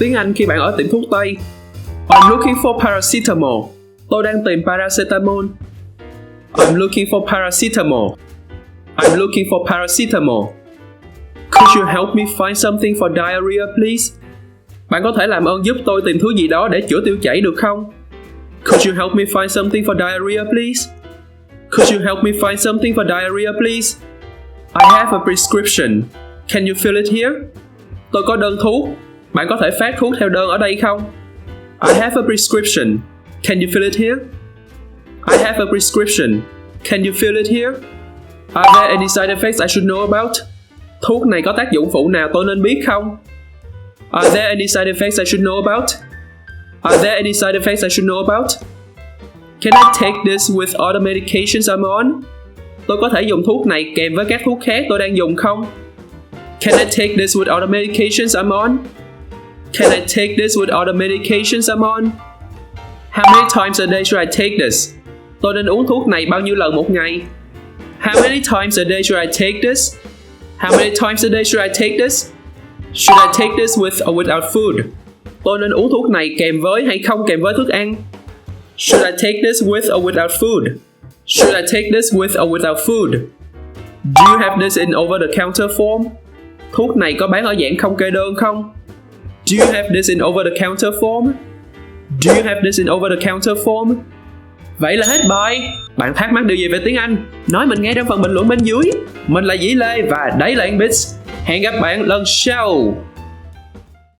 tiếng Anh khi bạn ở tiệm thuốc Tây. I'm looking for paracetamol. Tôi đang tìm paracetamol. I'm looking for paracetamol. I'm looking for paracetamol. Could you help me find something for diarrhea, please? Bạn có thể làm ơn giúp tôi tìm thứ gì đó để chữa tiêu chảy được không? Could you help me find something for diarrhea, please? Could you help me find something for diarrhea, please? I have a prescription. Can you fill it here? Tôi có đơn thuốc. Bạn có thể phát thuốc theo đơn ở đây không? I have a prescription. Can you fill it here? I have a prescription. Can you fill it here? Are there any side effects I should know about? Thuốc này có tác dụng phụ nào tôi nên biết không? Are there any side effects I should know about? Are there any side effects I should know about? Can I take this with other medications I'm on? Tôi có thể dùng thuốc này kèm với các thuốc khác tôi đang dùng không? Can I take this with other medications I'm on? Can I take this with other medications I'm on? How many times a day should I take this? Tôi nên uống thuốc này bao nhiêu lần một ngày? How many times a day should I take this? How many times a day should I take this? Should I take this with or without food? Tôi nên uống thuốc này kèm với hay không kèm với thức ăn? Should I take this with or without food? Should I take this with or without food? Do you have this in over-the-counter form? Thuốc này có bán ở dạng không kê đơn không? Do you have this in over-the-counter form? Do you have this in over-the-counter form? Vậy là hết bài. Bạn thắc mắc điều gì về tiếng Anh? Nói mình nghe trong phần bình luận bên dưới. Mình là Dĩ Lê và đấy là EngBits. Hẹn gặp bạn lần sau.